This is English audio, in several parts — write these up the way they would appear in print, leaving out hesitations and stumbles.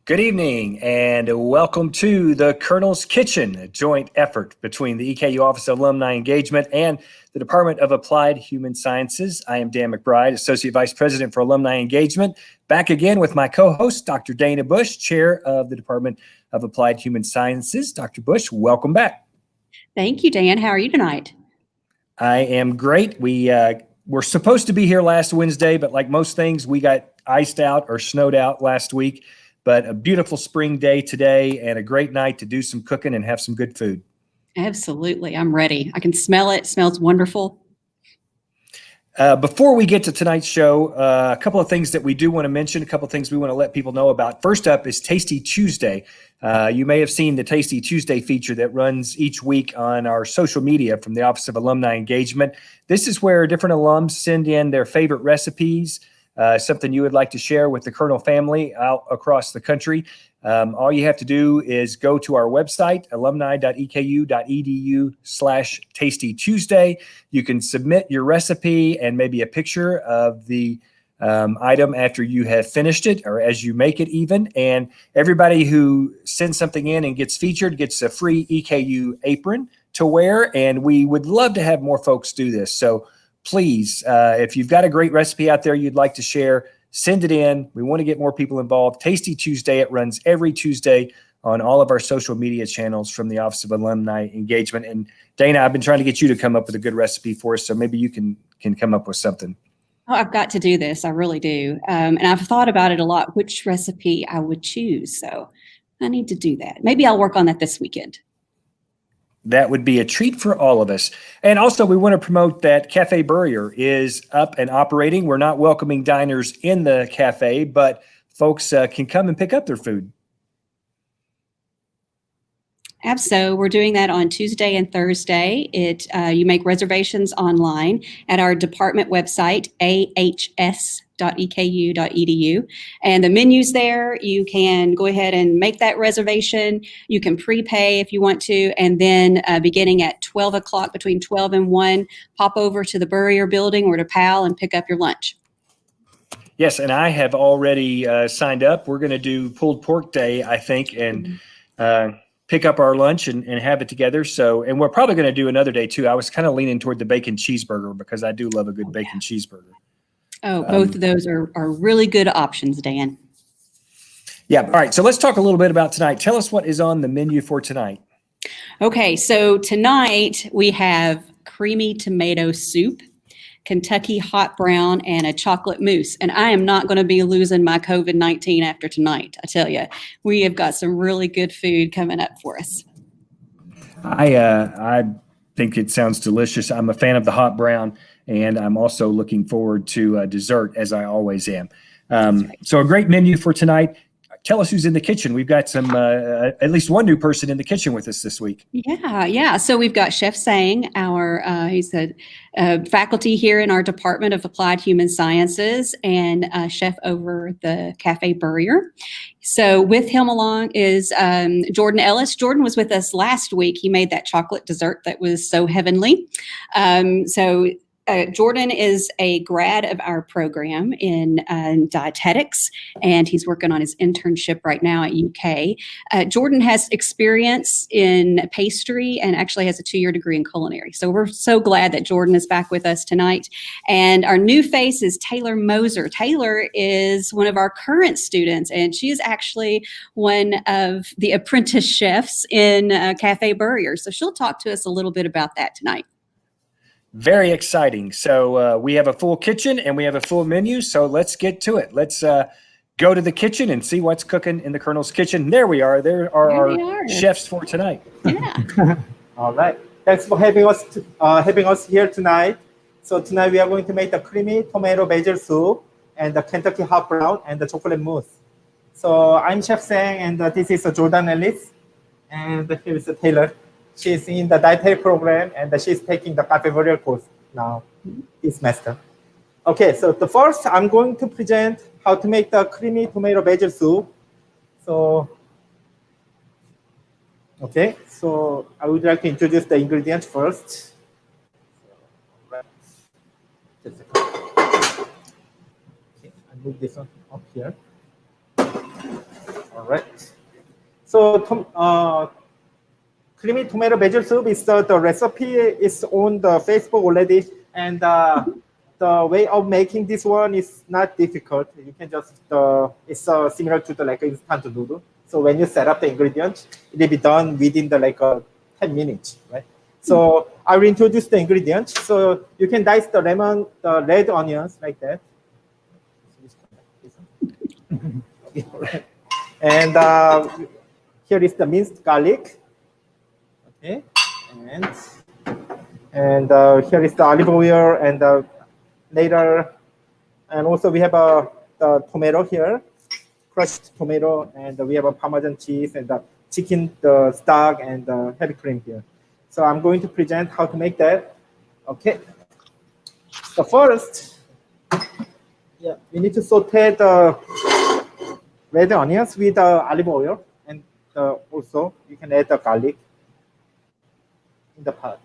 Good evening and welcome to the Colonel's Kitchen, a joint effort between the EKU Office of Alumni Engagement and the Department of Applied Human Sciences. I am Dan McBride, Associate Vice President for Alumni Engagement, back again with my co-host, Dr. Dana Bush, Chair of the Department of Applied Human Sciences. Dr. Bush, welcome back. Thank you, Dan. How are you tonight? I am great. We were supposed to be here last Wednesday, but like most things, we got iced out or snowed out last week. But a beautiful spring day today and a great night to do some cooking and have some good food. Absolutely. I'm ready. I can smell it. It smells wonderful. Before we get to tonight's show, a couple of things that we do want to mention, a couple of things we want to let people know about. First up is Tasty Tuesday. You may have seen the Tasty Tuesday feature that runs each week on our social media from the Office of Alumni Engagement. This is where different alums send in their favorite recipes, something you would like to share with the Colonel family out across the country. All you have to do is go to our website, alumni.eku.edu/tastytuesday. You can submit your recipe and maybe a picture of the item after you have finished it or as you make it even. And everybody who sends something in and gets featured gets a free EKU apron to wear. And we would love to have more folks do this. So please, if you've got a great recipe out there you'd like to share, send it in. We want to get more people involved. Tasty Tuesday, it runs every Tuesday on all of our social media channels from the Office of Alumni Engagement. And Dana, I've been trying to get you to come up with a good recipe for us, so maybe you can come up with something. Oh, I've got to do this. I really do. And I've thought about it a lot, which recipe I would choose. So I need to do that. Maybe I'll work on that this weekend. That would be a treat for all of us. And also, we want to promote that Café Burrier is up and operating. We're not welcoming diners in the cafe, but folks can come and pick up their food. So we're doing that on Tuesday and Thursday. You make reservations online at our department website, ahs.eku.edu. And the menu's there. You can go ahead and make that reservation. You can prepay if you want to. And then beginning at 12 o'clock, between 12 and 1, pop over to the Burrier building or to PAL and pick up your lunch. Yes, and I have already signed up. We're going to do pulled pork day, I think, and pick up our lunch and have it together. So, and we're probably going to do another day too. I was kind of leaning toward the bacon cheeseburger because I do love a good bacon cheeseburger. Oh, both of those are really good options, Dan. Yeah. All right. So let's talk a little bit about tonight. Tell us what is on the menu for tonight. Okay. So tonight we have creamy tomato soup, Kentucky hot brown, and a chocolate mousse. And I am not going to be losing my COVID-19 after tonight. I tell you, we have got some really good food coming up for us. I think it sounds delicious. I'm a fan of the hot brown, and I'm also looking forward to dessert, as I always am. Right. So a great menu for tonight. tell us who's in the kitchen. We've got some, at least one new person in the kitchen with us this week. Yeah. So we've got Chef Sang, he's a faculty here in our Department of Applied Human Sciences and chef over the Café Burrier. So with him along is Jordan Ellis. Jordan was with us last week. He made that chocolate dessert that was so heavenly. Jordan is a grad of our program in dietetics, and he's working on his internship right now at UK. Jordan has experience in pastry and actually has a 2-year degree in culinary. So we're so glad that Jordan is back with us tonight. And our new face is Taylor Moser. Taylor is one of our current students, and she is actually one of the apprentice chefs in Café Burrier. So she'll talk to us a little bit about that tonight. Very exciting. So we have a full kitchen and we have a full menu. So let's get to it. Let's go to the kitchen and see what's cooking in the Colonel's kitchen. There we are. There are our chefs for tonight. Yeah. All right. Thanks for having us here tonight. So tonight we are going to make the creamy tomato basil soup and the Kentucky hot brown and the chocolate mousse. So I'm Chef Sang, and this is Jordan Ellis, and here is Taylor. She's in the dietary program, and she's taking the Café Burrier course now this semester. Okay, so the first I'm going to present how to make the creamy tomato basil soup. So, okay, so I would like to introduce the ingredients first. Just a second. Okay, I move this one up here. All right. So, creamy tomato basil soup is the recipe is on the Facebook already, and the way of making this one is not difficult. You can just it's similar to the like instant noodle. So when you set up the ingredients, it will be done within the 10 minutes, right? So I will introduce the ingredients. So you can dice the red onions like that, and here is the minced garlic. Okay, and here is the olive oil, and later, and also we have the tomato here, crushed tomato, and we have a Parmesan cheese and the chicken, the stock, and the heavy cream here. So I'm going to present how to make that. Okay. So first, we need to saute the red onions with olive oil, and also you can add the garlic in the pot.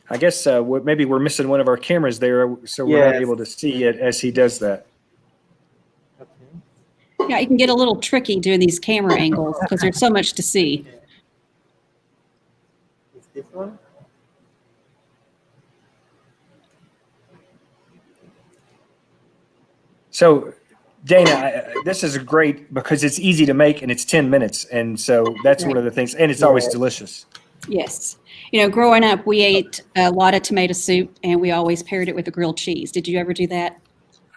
I guess maybe we're missing one of our cameras there, so we're not able to see it as he does that. Okay. Yeah, it can get a little tricky doing these camera angles because there's so much to see. Is this one? So, Dana, this is great because it's easy to make and it's 10 minutes. And so that's one of the things, and it's always delicious. Yes. You know, growing up, we ate a lot of tomato soup and we always paired it with a grilled cheese. Did you ever do that?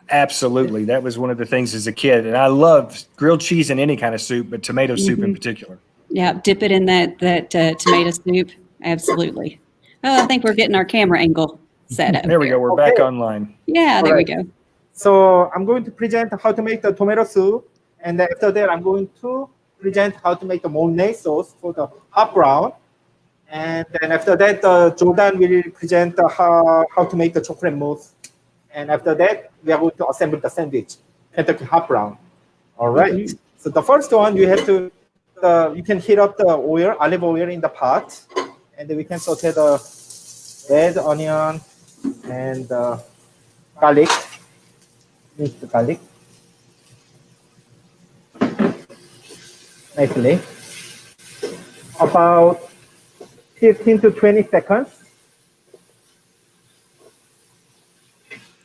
Absolutely. That was one of the things as a kid. And I love grilled cheese in any kind of soup, but tomato soup in particular. Yeah, dip it in that tomato soup. Absolutely. Oh, I think we're getting our camera angle set up. There we go. We're back online. Yeah, there we go. So I'm going to present how to make the tomato soup, and after that I'm going to present how to make the mayonnaise sauce for the hot brown, and then after that Jordan will present how to make the chocolate mousse, and after that we are going to assemble the sandwich, Kentucky hot brown. All right. So the first one you have to you can heat up the oil, olive oil in the pot, and then we can saute the red onion and garlic. Mix the garlic nicely. About 15 to 20 seconds.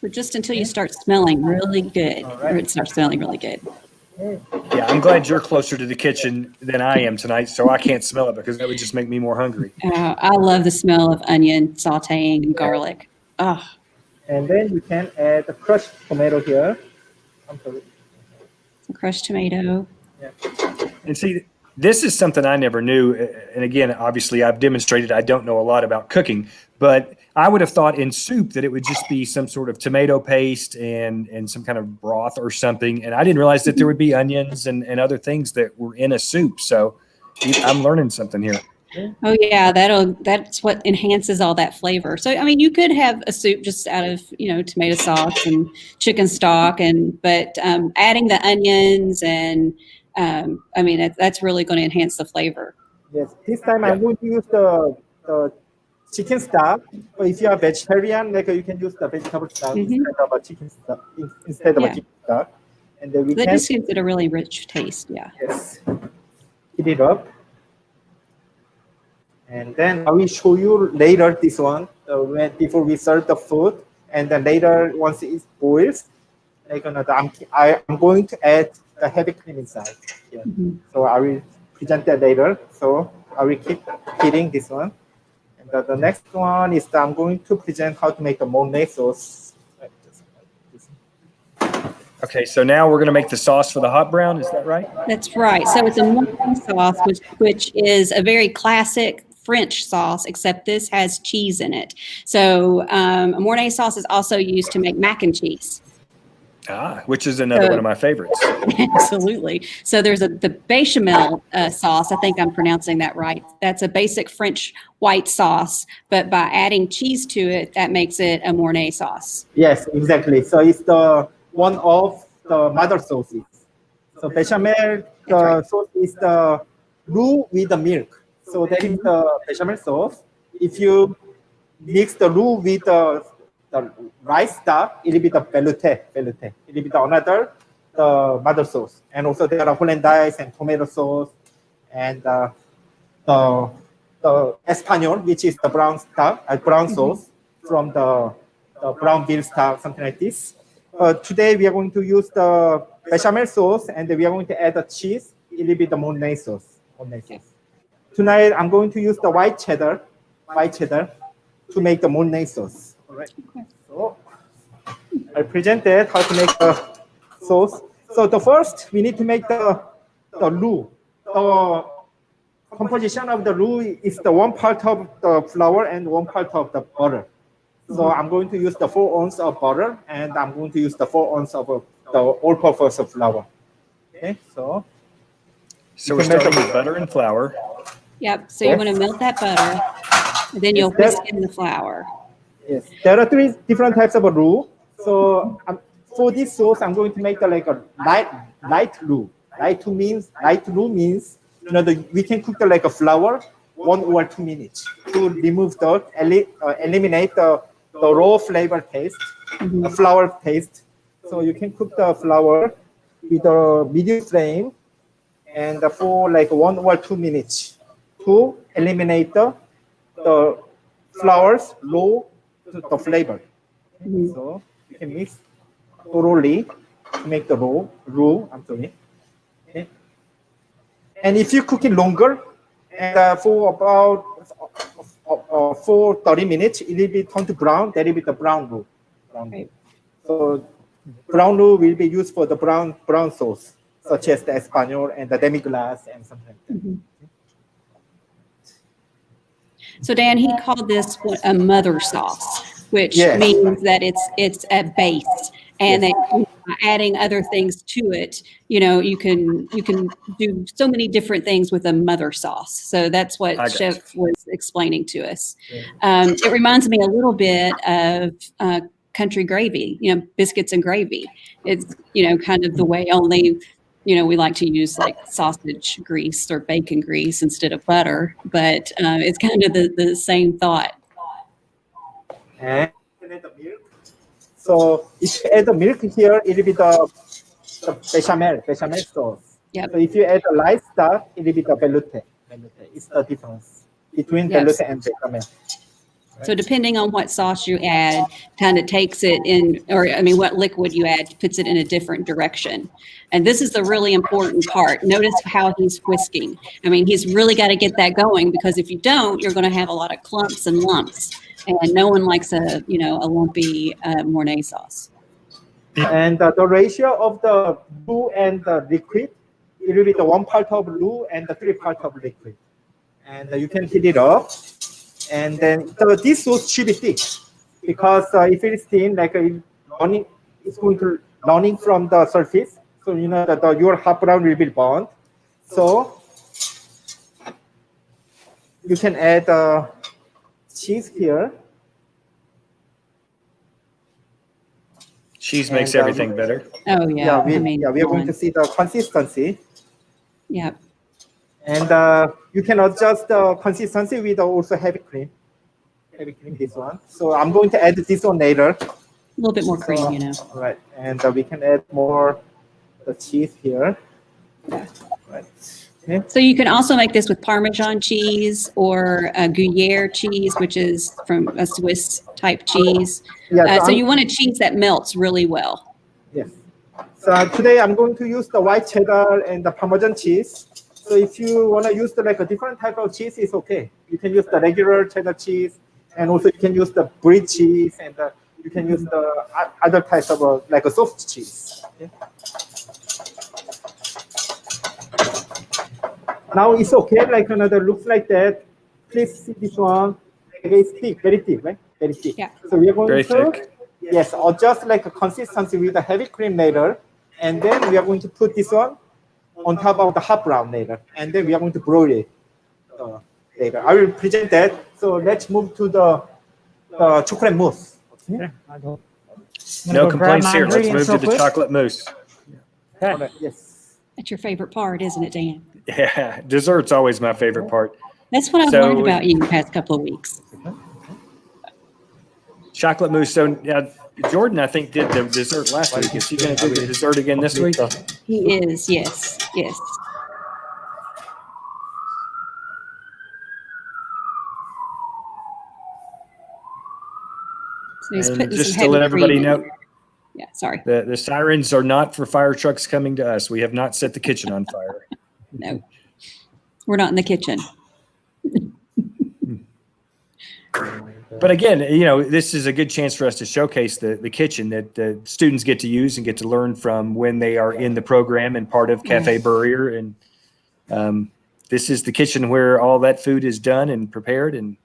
So just until you start smelling really good. Right. Or it starts smelling really good. Yeah, I'm glad you're closer to the kitchen than I am tonight, so I can't smell it because that would just make me more hungry. I love the smell of onion sauteing and garlic. Oh. And then you can add the crushed tomato here. I'm sorry. Some crushed tomato. Yeah. And see, this is something I never knew. And again, obviously, I've demonstrated I don't know a lot about cooking, but I would have thought in soup that it would just be some sort of tomato paste and some kind of broth or something. And I didn't realize that there would be onions and other things that were in a soup. So I'm learning something here. Oh yeah, that's what enhances all that flavor. So I mean, you could have a soup just out of tomato sauce and chicken stock, but adding the onions and I mean that's really going to enhance the flavor. Yes, this time I'm going to use the chicken stock. Or if you are vegetarian, like you can use the vegetable stock instead of a chicken stock. And then we that just gives it a really rich taste. Yeah. Yes. Heat it up. And then I will show you later this one before we serve the food, and then later once it boils, I'm going to add the heavy cream inside. Yeah. So I will present that later. So I will keep heating this one, and the next one is I'm going to present how to make the Mornay sauce. Okay, so now we're going to make the sauce for the hot brown. Is that right? That's right. So it's a Mornay sauce, which is a very classic French sauce, except this has cheese in it. So a Mornay sauce is also used to make mac and cheese. Which is another one of my favorites. Absolutely. So there's the bechamel sauce. I think I'm pronouncing that right. That's a basic French white sauce, but by adding cheese to it, that makes it a Mornay sauce. Yes, exactly. So it's the one of the mother sauces. So bechamel sauce is the roux with the milk. So that is the bechamel sauce. If you mix the roux with the rice stock, it will be the velouté. It will be the mother sauce. And also there are hollandaise and tomato sauce, and the espagnole, which is the brown stock, brown sauce from the brown veal stock, something like this. Today we are going to use the bechamel sauce, and we are going to add the cheese. It will be the Mornay sauce. Tonight I'm going to use the white cheddar to make the Mornay sauce. All right. So I presented how to make the sauce. So the first we need to make the roux. The composition of the roux is the 1 part of the flour and 1 part of the butter. So I'm going to use the 4 ounces of butter, and I'm going to use the 4 ounces of the all-purpose flour. Okay, so we're starting with butter and flour. Yep. So you want to melt that butter, and then you'll whisk in the flour. Yes. There are 3 different types of roux. So for this sauce, I'm going to make a light roux. Light roux means we can cook like a flour 1 or 2 minutes to remove eliminate the raw flavor taste, the flour taste. So you can cook the flour with a medium flame and for like 1 or 2 minutes to eliminate the flour's raw the flavor. So you can mix thoroughly to make the roux. Okay. And if you cook it longer, and for about 30 minutes, it will be turned to brown. That will be the brown roux. Right. So brown roux will be used for the brown sauce, such as the espagnole and the demi-glace and something like that. So Dan, he called this a mother sauce, which means that it's a base, and that by adding other things to it, you can do so many different things with a mother sauce. So that's what Chef was explaining to us. It reminds me a little bit of country gravy, biscuits and gravy. It's kind of the way, only we like to use like sausage grease or bacon grease instead of butter, but it's kind of the same thought. And the milk. So if you add the milk here, it will be the bechamel sauce. Yep. So if you add the light stock, it will be the velouté. It's the difference between velouté and bechamel. So depending on what sauce you add, kind of takes it in, what liquid you add, puts it in a different direction. And this is the really important part. Notice how he's whisking. He's really got to get that going, because if you don't, you're going to have a lot of clumps and lumps. And no one likes a lumpy Mornay sauce. And the ratio of the roux and the liquid, it will be the 1 part of roux and the 3 part of liquid. And you can heat it up. And then this sauce should be thick, because if it is thin, like it's going to running from the surface. So you know that your hot brown will be burnt. So you can add cheese here. Cheese makes everything better. Oh, yeah. We are going to see the consistency. Yeah. And you can adjust the consistency with also heavy cream. Heavy cream, this one. So I'm going to add this one later. A little bit more cream, you know. Right, and we can add more the cheese here. Right. Okay. So you can also make this with Parmesan cheese or Gruyere cheese, which is from a Swiss type cheese. Yeah, so you want a cheese that melts really well. Yes. So today I'm going to use the white cheddar and the Parmesan cheese. So if you want to use like a different type of cheese, it's okay. You can use the regular cheddar cheese, and also you can use the brie cheese, and you can use the other types of like a soft cheese. Okay. Now it's okay, like another looks like that. Please see this one. It's thick, very thick, right? Very thick. Yeah. So we are going Very to thick. yes, adjust like a consistency with the heavy cream later, and then we are going to put this one on top of the hot brown later, and then we are going to broil it later. I will present that. So let's move to the chocolate mousse. Okay. No complaints here. Let's move to the chocolate mousse. Okay. Right. Yes. That's your favorite part, isn't it, Dan? Yeah, dessert's always my favorite part. That's what I've learned about you the past couple of weeks. Chocolate mousse. So Jordan, I think, did the dessert last week. Is he going to do the dessert again this week? He is, yes, yes. So he's And putting just some to let heavy everybody cream in know, there. Yeah, sorry. the sirens are not for fire trucks coming to us. We have not set the kitchen on fire. No, we're not in the kitchen. But again, this is a good chance for us to showcase the kitchen that the students get to use and get to learn from when they are in the program and part of Café Burrier. And this is the kitchen where all that food is done and prepared, and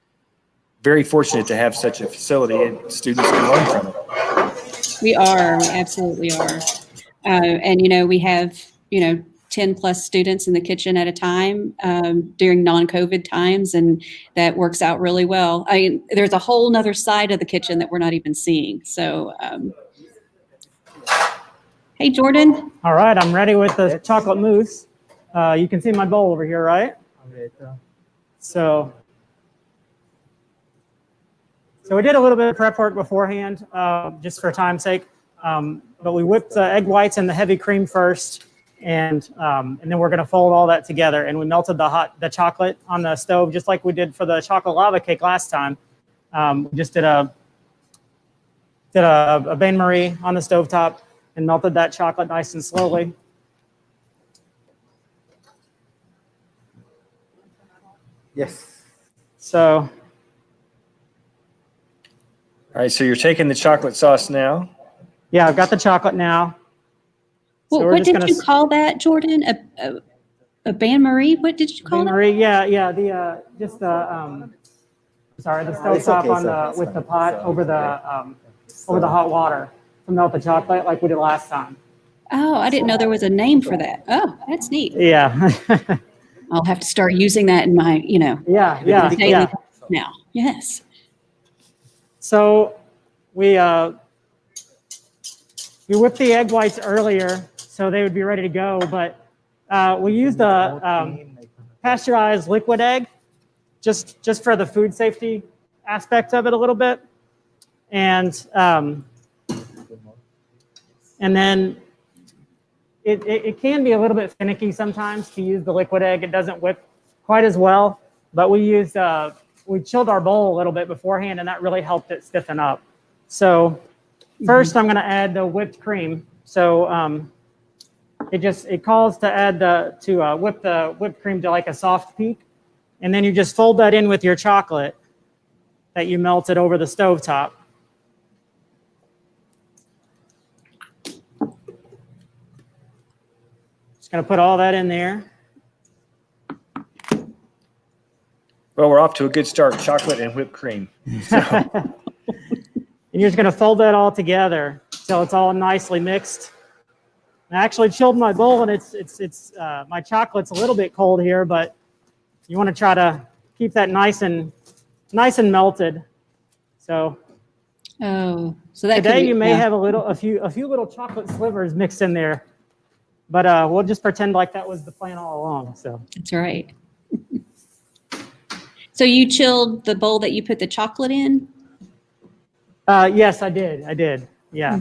very fortunate to have such a facility and students can learn from it. We absolutely are. And, we have, 10 plus students in the kitchen at a time during non-COVID times, and that works out really well. I mean, there's a whole nother side of the kitchen that we're not even seeing. So, hey, Jordan. All right, I'm ready with the chocolate mousse. You can see my bowl over here, right? So we did a little bit of prep work beforehand, just for time's sake. But we whipped the egg whites and the heavy cream first. And then we're going to fold all that together, and we melted the chocolate on the stove just like we did for the chocolate lava cake last time. We just did a bain marie on the stovetop and melted that chocolate nice and slowly. Yes. So. All right, so you're taking the chocolate sauce now. Yeah, I've got the chocolate now. Well, what did you call that, Jordan? A bain marie? What did you call it? Bain marie, yeah. The stovetop with the pot over the hot water to melt the chocolate like we did last time. Oh, I didn't know there was a name for that. Oh, that's neat. Yeah. I'll have to start using that in my, daily now. Yes. So we whipped the egg whites earlier so they would be ready to go, but we used a pasteurized liquid egg just for the food safety aspect of it a little bit. And then it can be a little bit finicky sometimes to use the liquid egg. It doesn't whip quite as well, but we chilled our bowl a little bit beforehand, and that really helped it stiffen up. So first I'm going to add the whipped cream. So it calls to whip the whipped cream to like a soft peak, and then you just fold that in with your chocolate that you melted over the stovetop. Just going to put all that in there. Well, we're off to a good start. Chocolate and whipped cream. So, And you're just going to fold that all together till it's all nicely mixed. I actually chilled my bowl, and it's my chocolate's a little bit cold here, but you want to try to keep that nice and melted. So Oh, so that today could be, you may yeah. have a few little chocolate slivers mixed in there, but we'll just pretend like that was the plan all along. So That's right. So you chilled the bowl that you put the chocolate in? yes, I did. Yeah.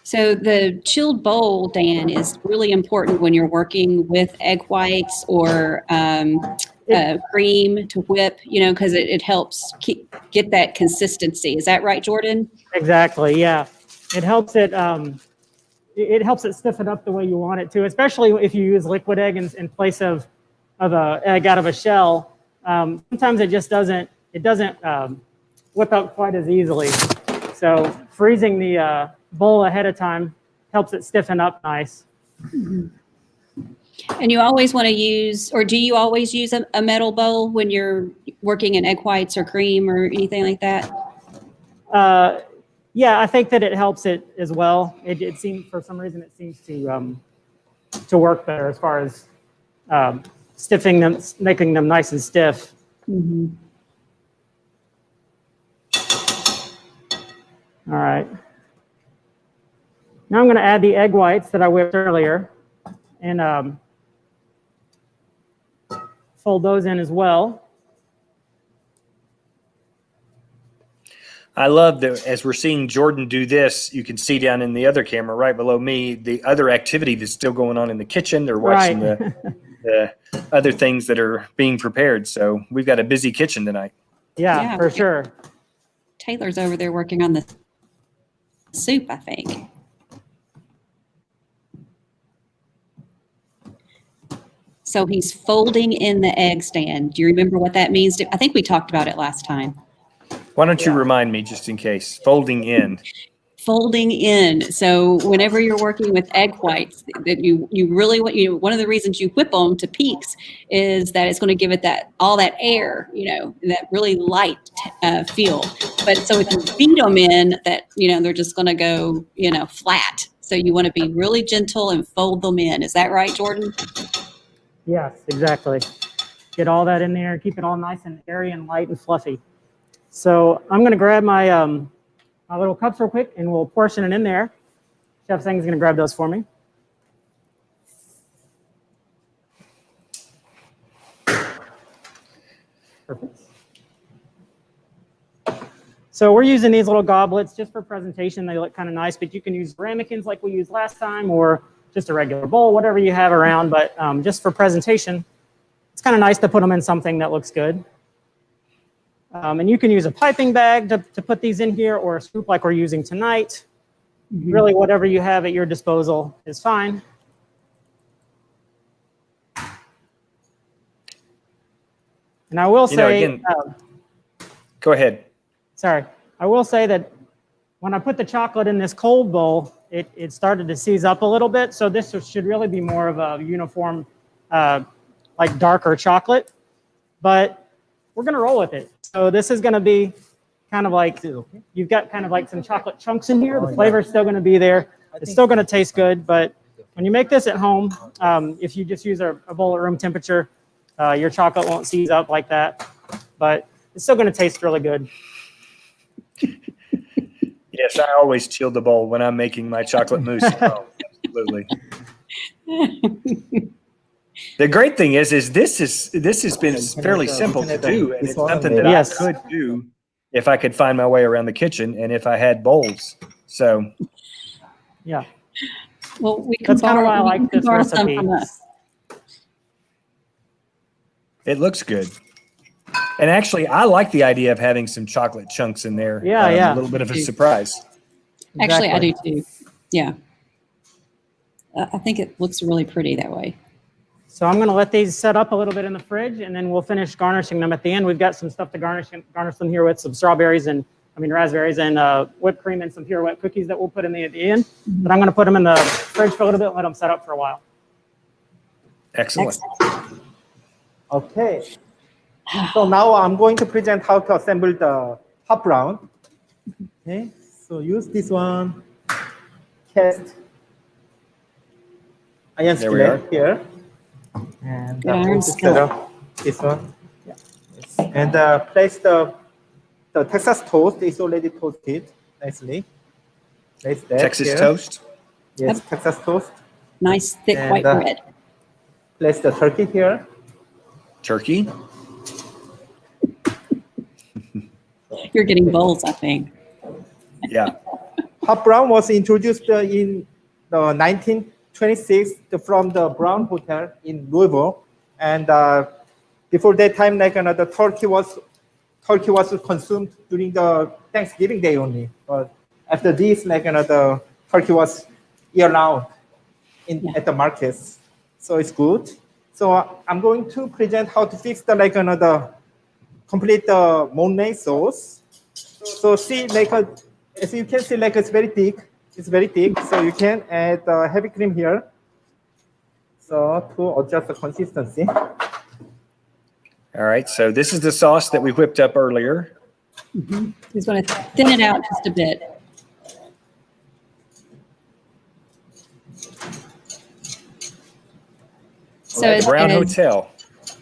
So the chilled bowl, Dan, is really important when you're working with egg whites or cream to whip, because it helps get that consistency. Is that right, Jordan? Exactly. Yeah. It helps it. It helps it stiffen up the way you want it to, especially if you use liquid egg in place of a egg out of a shell. Sometimes it just doesn't whip up quite as easily. So freezing the bowl ahead of time helps it stiffen up nice. And you always want to use, or do you always use a metal bowl when you're working in egg whites or cream or anything like that? Yeah, I think that it helps it as well. It seems, for some reason, it seems to work better as far as stiffing them, making them nice and stiff. Mm-hmm. All right. Now I'm going to add the egg whites that I whipped earlier and fold those in as well. I love that as we're seeing Jordan do this, you can see down in the other camera right below me, the other activity that's still going on in the kitchen. They're watching the other things that are being prepared. So we've got a busy kitchen tonight. Yeah, for sure. Taylor's over there working on the soup, I think. So he's folding in the egg stand. Do you remember what that means? I think we talked about it last time. Why don't you remind me just in case? Folding in. Folding in. So whenever you're working with egg whites, that you really want, one of the reasons you whip them to peaks is that it's going to give it all that air, that really light feel. But so if you beat them in, that they're just going to go flat. So you want to be really gentle and fold them in. Is that right, Jordan? Yes, exactly. Get all that in there, keep it all nice and airy and light and fluffy. So I'm going to grab my my little cups real quick, and we'll portion it in there. Chef Sang is going to grab those for me. Perfect. So we're using these little goblets just for presentation. They look kind of nice, but you can use ramekins like we used last time, or just a regular bowl, whatever you have around. But just for presentation, it's kind of nice to put them in something that looks good. And you can use a piping bag to put these in here, or a scoop like we're using tonight. Mm-hmm. Really, whatever you have at your disposal is fine. And I will say, go ahead. Sorry. I will say that when I put the chocolate in this cold bowl, it started to seize up a little bit. So this should really be more of a uniform, like darker chocolate. But we're going to roll with it. So this is going to be kind of like, you've got kind of like some chocolate chunks in here. The flavor is still going to be there. It's still going to taste good. But when you make this at home, if you just use a bowl at room temperature, your chocolate won't seize up like that. But it's still going to taste really good. Yes, I always chill the bowl when I'm making my chocolate mousse at home. Absolutely. The great thing is this has been fairly simple to do, and it's something that I could do if I could find my way around the kitchen and if I had bowls. So, yeah. Well, we can That's kind of why I like this recipe. From us. It looks good. And actually, I like the idea of having some chocolate chunks in there. Yeah. A little bit of a surprise. Actually, I do too. Yeah. I think it looks really pretty that way. So I'm going to let these set up a little bit in the fridge, and then we'll finish garnishing them at the end. We've got some stuff to garnish them here with, some strawberries and raspberries and whipped cream and some pure wet cookies that we'll put in at the end. But I'm going to put them in the fridge for a little bit and let them set up for a while. Excellent. Okay. So now I'm going to present how to assemble the hot brown. Okay. So use this one. Cast iron There we are. skillet here. And Good iron going to set up this one. Yeah. Yes. And place the Texas toast is already toasted nicely. Place that Texas here. toast. Yes, Texas toast. Nice thick And, white bread. Place the turkey here. Turkey. You're getting bowls, I think. Yeah. Hot brown was introduced in the 1926 from the Brown Hotel in Louisville, and before that time, like another turkey was consumed during the Thanksgiving Day only. But after this, like another turkey was year round at the markets, so it's good. So I'm going to present how to fix the like another complete the Mornay sauce. So see, like as you can see, like it's very thick. It's very thick, so you can add heavy cream here. So to adjust the consistency. All right. So this is the sauce that we whipped up earlier. He's going to thin it out just a bit. So The Brown Hotel.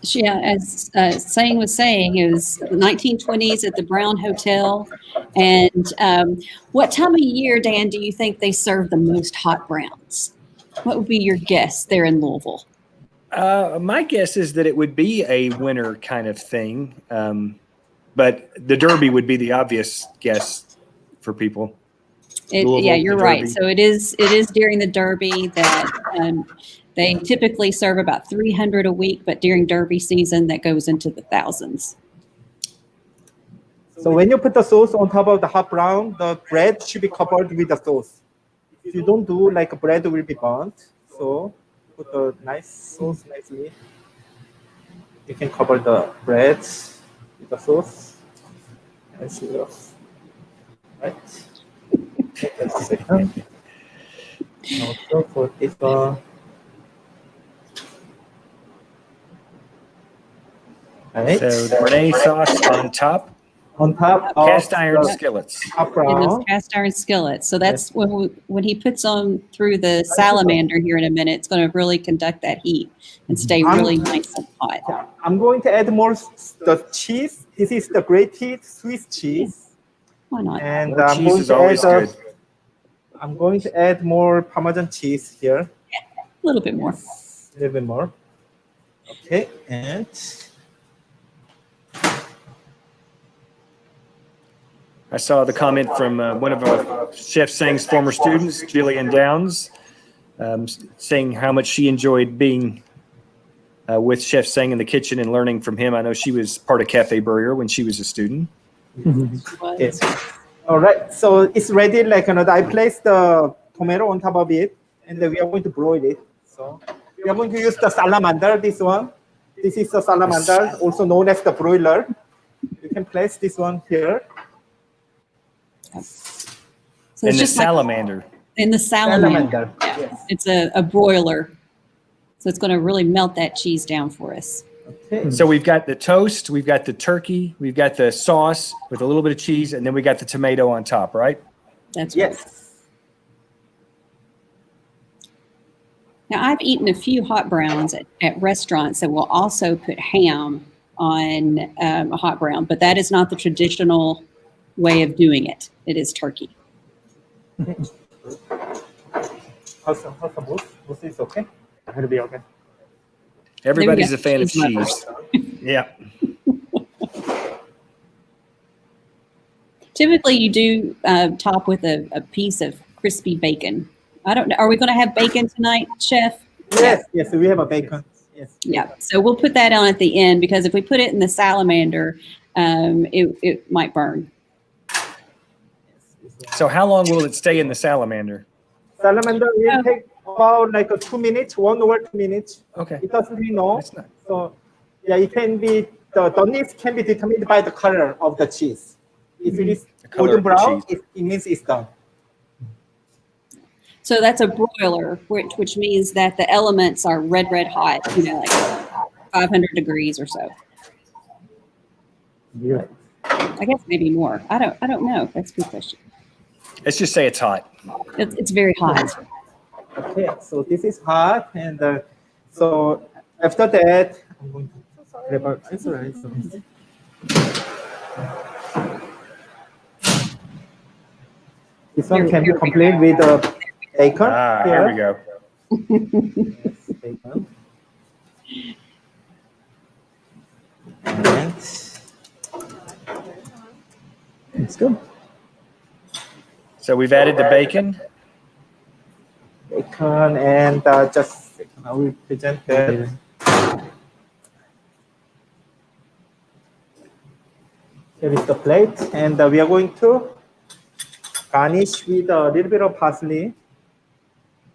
Yeah, as Sang was saying, it was the 1920s at the Brown Hotel. And what time of year, Dan, do you think they serve the most hot browns? What would be your guess there in Louisville? My guess is that it would be a winter kind of thing, but the Derby would be the obvious guess for people. Yeah, you're the right. Derby. So it is during the Derby that they typically serve about 300 a week, but during Derby season, that goes into the thousands. So when you put the sauce on top of the hot brown, the bread should be covered with the sauce. If you don't do, like bread will be burnt. So put the nice sauce nicely. You can cover the bread with the sauce. Nicely off. Right. Just a second. Also for this one. Right. So the Renee sauce on top, On top of cast iron the skillets. hot In brown. those cast iron skillets. So that's when he puts on through the salamander here in a minute, it's going to really conduct that heat and stay really nice and hot. Yeah, I'm going to add more the cheese. This is the grated Swiss cheese. Why not? And More I'm cheese going is to always add good. I'm going to add more Parmesan cheese here. A little bit more. A little bit more. Okay, and I saw the comment from one of Chef Sang's former students, Jillian Downs, saying how much she enjoyed being with Chef Sang in the kitchen and learning from him. I know she was part of Café Burrier when she was a student. yes. All right, so it's ready. Like another, I placed the tomato on top of it, and then we are going to broil it. So we are going to use the salamander. This one. This is the salamander, also known as the broiler. You can place this one here. So And it's the just like salamander. in the salamander. Salamander. Yes. It's a broiler. So it's going to really melt that cheese down for us. Okay. So we've got the toast, we've got the turkey, we've got the sauce with a little bit of cheese, and then we got the tomato on top, right? That's right. Yes. Now, I've eaten a few hot browns at restaurants that will also put ham on a hot brown, but that is not the traditional way of doing it. It is turkey. How's the mousse? Mousse is okay. It'll be okay. Everybody's go. a fan of Cheese cheese. Yeah. Typically, you do top with a piece of crispy bacon. I don't know. Are we going to have bacon tonight, Chef? Yes. Yes. We have a bacon. Yes. Yeah. So we'll put that on at the end because if we put it in the salamander, it might burn. So how long will it stay in the salamander? Salamander will take about like 2 minutes, 1 or 2 minutes. Okay. It doesn't really know. That's not. So yeah, it can be the needs can be determined by the color of the cheese. If it is The color golden of the brown, cheese. it means it's done. So that's a broiler, which means that the elements are red hot, like 500 degrees or so. Yeah. I guess maybe more. I don't know. That's a good question. Let's just say it's hot. It's very hot. Okay, so this is hot, and so after that, I'm going to grab a. It's all right. So. This one can be complete with bacon. Here we go. Yes, bacon. And it's good. So we've added the bacon. Bacon and just I will present that. Here is the plate, and we are going to garnish with a little bit of parsley.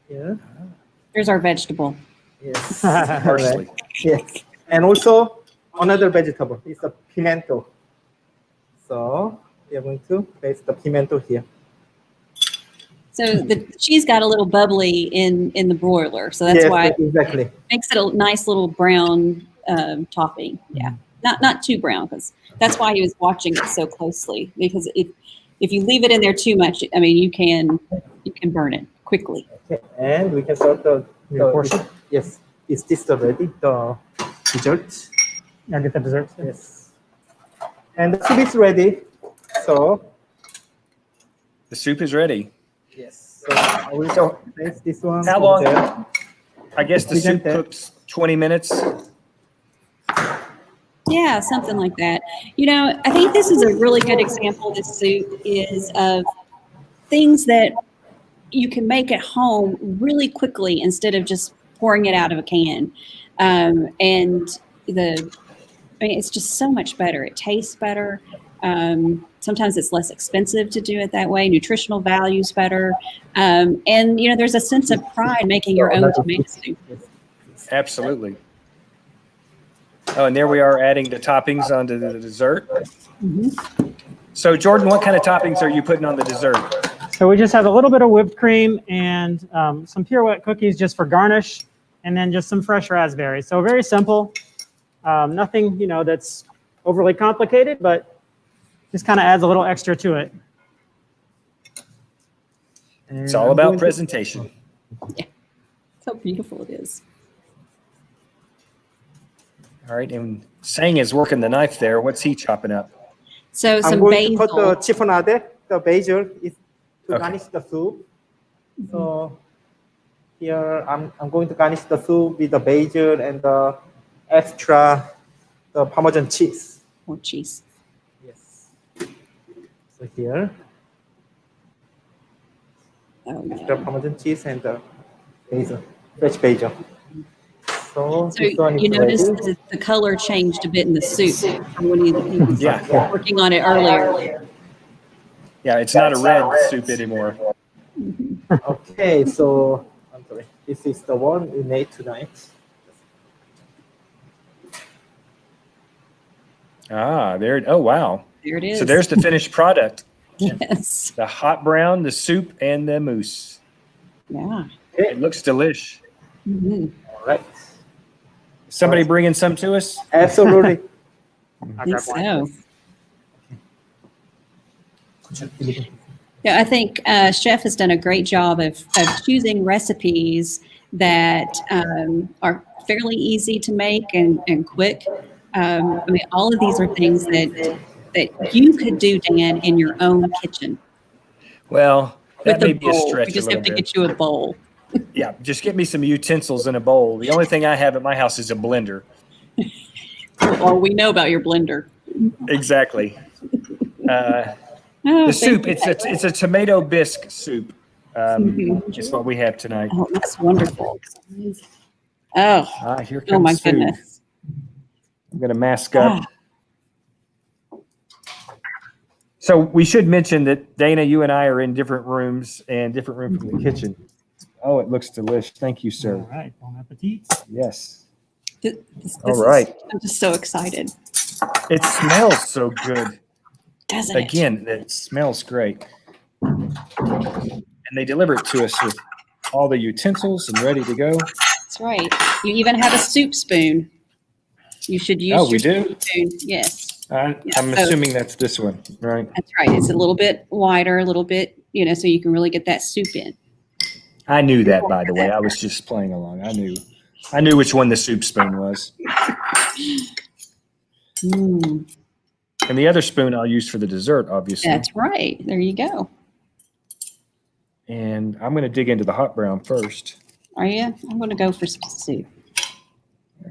Yeah. There's our vegetable. Yes. Parsley. Yes. And also another vegetable is the pimento. So we are going to place the pimento here. So the cheese got a little bubbly in the broiler, so that's Yes, why exactly. it makes it a nice little brown topping. Yeah, not too brown, because that's why he was watching it so closely. Because if you leave it in there too much, I mean, you can burn it quickly. Okay. And we can start the portion. Yes. Is this already the dessert? I'll get the dessert. Yes. And the soup is ready. So The soup is ready. yes. So I will So place this one. how over long? there. I guess the soup Present that. cooks 20 minutes. Yeah, something like that. I think this is a really good example. This soup is of things that you can make at home really quickly instead of just pouring it out of a can. It's just so much better. It tastes better. Sometimes it's less expensive to do it that way. Nutritional value's better. There's a sense of pride making your own tomato soup. Absolutely. Oh, and there we are adding the toppings onto the dessert. Mm-hmm. So Jordan, what kind of toppings are you putting on the dessert? So we just have a little bit of whipped cream and some pure wet cookies just for garnish, and then just some fresh raspberries. So very simple. Nothing, that's overly complicated, but just kind of adds a little extra to it. It's all about presentation. Yeah, so beautiful it is. All right, and Sang is working the knife there. What's he chopping up? So I'm some going to put the basil. chiffonade, the basil, is to Okay. garnish the soup. So here I'm going to garnish the soup with the basil and the Parmesan cheese. More cheese. Yes. So here, Oh, the yeah. Parmesan cheese and the basil, fresh basil. So So this one is you notice ready. that the color changed a bit in the soup from when he was Yeah, working on it earlier. yeah, it's not a red soup anymore. Okay, so I'm sorry. This is the one we made tonight. Ah, there. Oh, wow. There it is. So there's the finished product. Yes. The hot brown, the soup, and the mousse. Yeah. It looks delish. Mhm. All right. Somebody bringing some to us? Absolutely. I think so. Yeah, I think Chef has done a great job of choosing recipes that are fairly easy to make and quick. All of these are things that you could do, Dan, in your own kitchen. Well, that With may a be a bowl. stretch You a just little have to bit. get you a bowl. Yeah, just get me some utensils in a bowl. The only thing I have at my house is a blender. Or we know about your blender. Exactly. Oh, The thank soup, you. it's a tomato bisque soup. Mhm. Just what we have tonight. Oh, that's wonderful. Oh, Here comes oh my food. goodness. I'm going to mask up. Ah. So we should mention that Dana, you and I are in different rooms and different room from the kitchen. Oh, it looks delicious. Thank you, sir. All right, bon appetit. Yes. This All right. I'm just so excited. It smells so good. Doesn't it? Again, it smells great. And they deliver it to us with all the utensils and ready to go. That's right. You even have a soup spoon. You should use We your do? soup spoon. Yes. I'm so- assuming that's this one, right? That's right. It's a little bit wider, a little bit, so you can really get that soup in. I knew that, by the way. I was just playing along. I knew which one the soup spoon was. Mm, And the other spoon I'll use for the dessert, obviously. that's right. There you go. And I'm going to dig into the hot brown first. Are you? I'm going to go for some soup.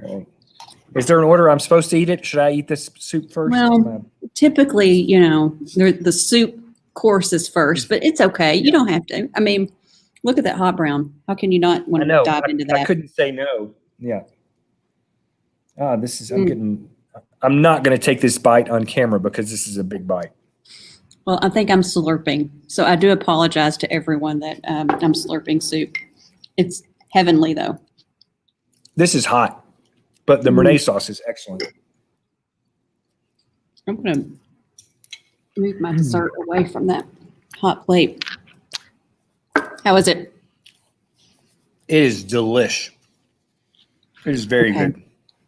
All right. Is there an order I'm supposed to eat it? Should I eat this soup first? Well, typically, the soup course is first, but it's okay. You don't have to. I mean, look at that hot brown. How can you not want to dive into that? I couldn't say no. Yeah. I'm not going to take this bite on camera because this is a big bite. Well, I think I'm slurping. So I do apologize to everyone that I'm slurping soup. It's heavenly, though. This is hot, but the Mornay sauce is excellent. I'm going to move my dessert away from that hot plate. How is it? It is delish. It is very Okay.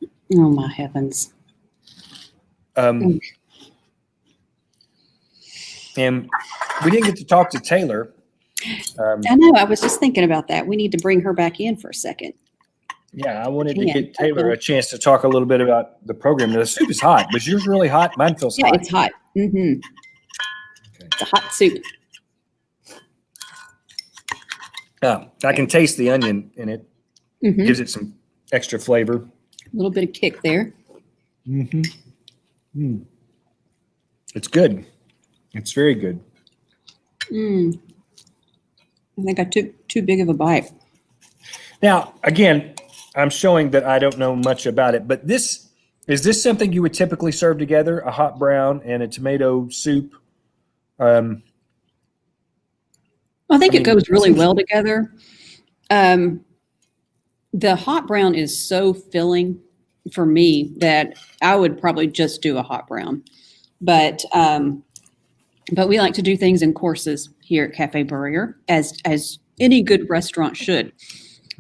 good. Oh, my heavens. And we didn't get to talk to Taylor. I know. I was just thinking about that. We need to bring her back in for a second. Yeah, I wanted to get Taylor a chance to talk a little bit about the program. The soup is hot. Was yours really hot? Mine feels Yeah, hot. it's hot. Mm-hmm. Okay. It's a hot soup. I can taste the onion in it. Mm-hmm. Gives it some extra flavor. A little bit of kick there. It's good. It's very good. I think I took too big of a bite. Now, again, I'm showing that I don't know much about it, but is this something you would typically serve together? A hot brown and a tomato soup? I think it goes really well together. The hot brown is so filling for me that I would probably just do a hot brown. But we like to do things in courses here at Café Burrier, as any good restaurant should.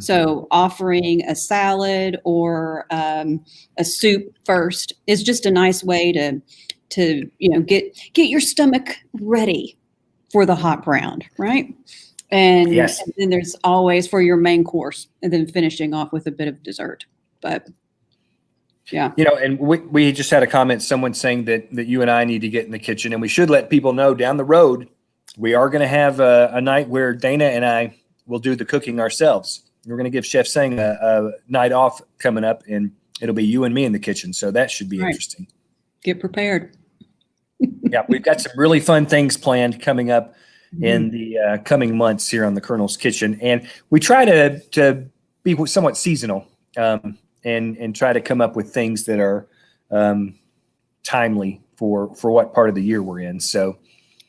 So offering a salad or a soup first is just a nice way to get your stomach ready for the hot brown, right? And, Yes. and then there's always for your main course, and then finishing off with a bit of dessert. But yeah. And we just had a comment, someone saying that you and I need to get in the kitchen, and we should let people know down the road, we are going to have a night where Dana and I will do the cooking ourselves. We're going to give Chef Sang a night off coming up, and it'll be you and me in the kitchen. So that should be Right. interesting. Get prepared. Yeah, we've got some really fun things planned coming up in the coming months here on the Colonel's Kitchen. And we try to be somewhat seasonal and try to come up with things that are timely for what part of the year we're in. So,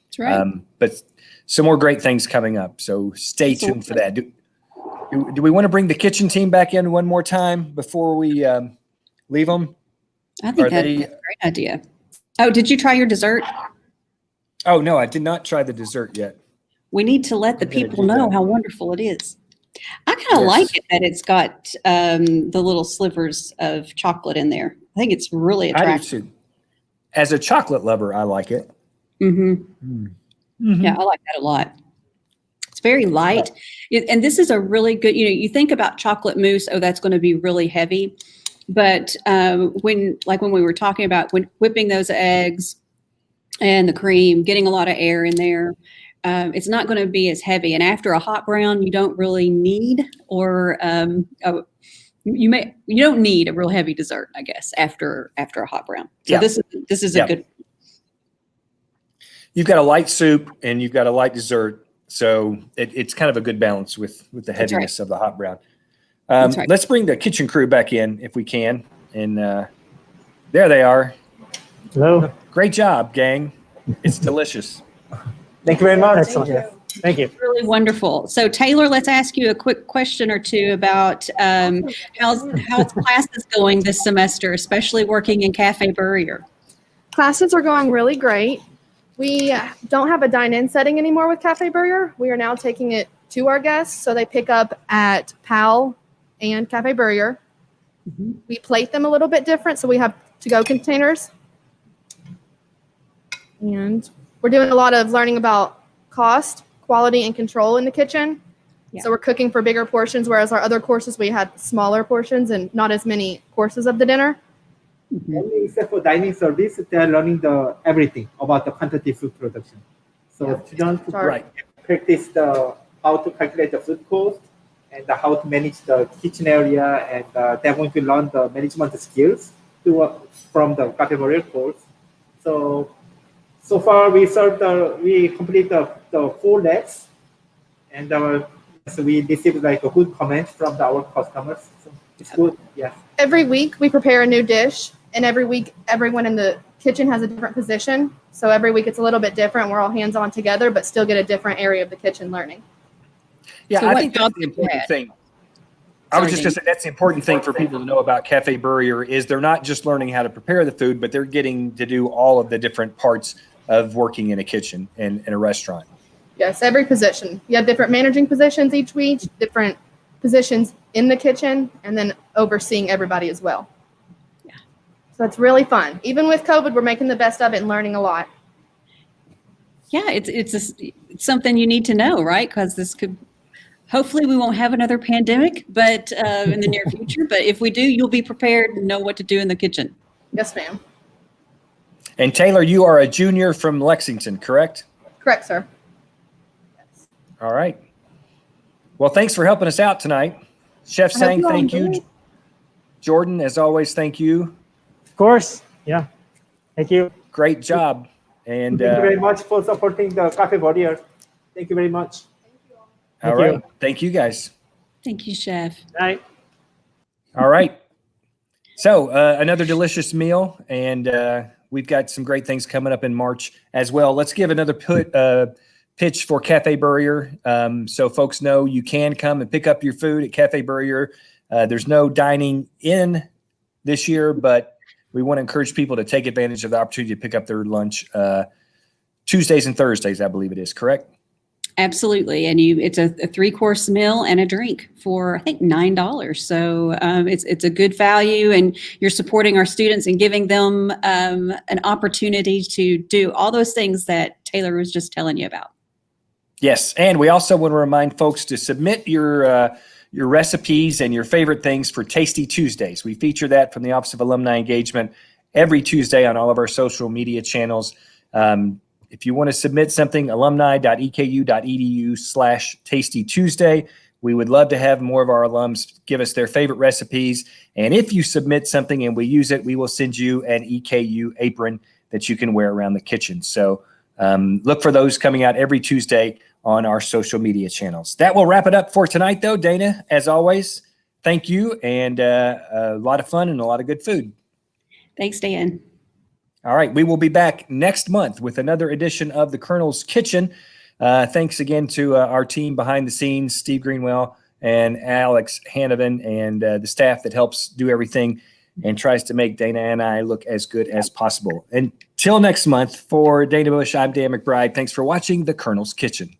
That's right. but some more great things coming up. So stay tuned for that. Do we want to bring the kitchen team back in one more time before we leave them? I think are that's they- a great idea. Oh, did you try your dessert? Oh, no, I did not try the dessert yet. We need to let the I'm gonna people do know that. how wonderful it is. I kind of Yes. like it that it's got the little slivers of chocolate in there. I think it's really I do attractive. too. As a chocolate lover, I like it. Mm-hmm. Yeah, I like that a lot. It's very light. And this is a really good, you think about chocolate mousse, oh, that's going to be really heavy. But when we were talking about when whipping those eggs and the cream, getting a lot of air in there, it's not going to be as heavy. And after a hot brown, you don't really need, you don't need a real heavy dessert, I guess, after a hot brown. So Yeah. this is Yeah. a good. You've got a light soup and you've got a light dessert. So it's kind of a good balance with the That's right. heaviness of the hot brown. That's right. Let's bring the kitchen crew back in if we can. And there they are. Hello. Great job, gang. It's delicious. Thank you very much. Excellent. Thank you. Really wonderful. So Taylor, let's ask you a quick question or two about how's classes going this semester, especially working in Café Burrier. Classes are going really great. We don't have a dine-in setting anymore with Café Burrier. We are now taking it to our guests, so they pick up at PAL and Café Burrier. We plate them a little bit different, so we have to-go containers. And we're doing a lot of learning about cost, quality, and control in the kitchen. Yeah. So we're cooking for bigger portions, whereas our other courses, we had smaller portions and not as many courses of the dinner. Only except for dining service, they are learning everything about the quantity food production. So students Right. practice how to calculate the food cost and how to manage the kitchen area, and they're going to learn the management skills from the Café Burrier course. So far we complete the 4 labs, and so we received like a good comment from our customers. So it's good, yes. Every week we prepare a new dish, and every week everyone in the kitchen has a different position. So every week it's a little bit different. We're all hands-on together, but still get a different area of the kitchen learning. Yeah, So I what think that's job the did you important have? thing. I was Sorry, just going to say that's the important thing for people to know about Café Burrier is they're not just learning how to prepare the food, but they're getting to do all of the different parts of working in a kitchen and in a restaurant. Yes, every position. You have different managing positions each week, different positions in the kitchen, and then overseeing everybody as well. Yeah. So it's really fun. Even with COVID, we're making the best of it and learning a lot. Yeah, it's something you need to know, right? Because this could, hopefully we won't have another pandemic, but in the near future. But if we do, you'll be prepared and know what to do in the kitchen. Yes, ma'am. And Taylor, you are a junior from Lexington, correct? Correct, sir. All right. Well, thanks for helping us out tonight. Chef I hope Sang, you all thank you. enjoyed it. Jordan, as always, thank you. Of course. Yeah. Thank you. Great job. And Thank you very much for supporting the Café Burrier. Thank you very much. all Thank right. you. Thank you, guys. Thank you, Chef. Good night. All right. So another delicious meal, and we've got some great things coming up in March as well. Let's give another pitch for Café Burrier, so folks know you can come and pick up your food at Café Burrier. There's no dining in this year, but we want to encourage people to take advantage of the opportunity to pick up their lunch Tuesdays and Thursdays, I believe it is, correct? Absolutely. And it's a 3-course meal and a drink for, I think, $9. So it's a good value, and you're supporting our students and giving them an opportunity to do all those things that Taylor was just telling you about. Yes, and we also want to remind folks to submit your recipes and your favorite things for Tasty Tuesdays. We feature that from the Office of Alumni Engagement every Tuesday on all of our social media channels. If you want to submit something, alumni.eku.edu/Tasty Tuesday. We would love to have more of our alums give us their favorite recipes. And if you submit something and we use it, we will send you an EKU apron that you can wear around the kitchen. So look for those coming out every Tuesday on our social media channels. That will wrap it up for tonight, though. Dana, as always, thank you, and a lot of fun and a lot of good food. Thanks, Dan. All right, we will be back next month with another edition of the Colonel's Kitchen. Thanks again to our team behind the scenes, Steve Greenwell and Alex Hanovan, and the staff that helps do everything and tries to make Dana and I look as good as possible. Until next month, for Dana Bush, I'm Dan McBride. Thanks for watching the Colonel's Kitchen.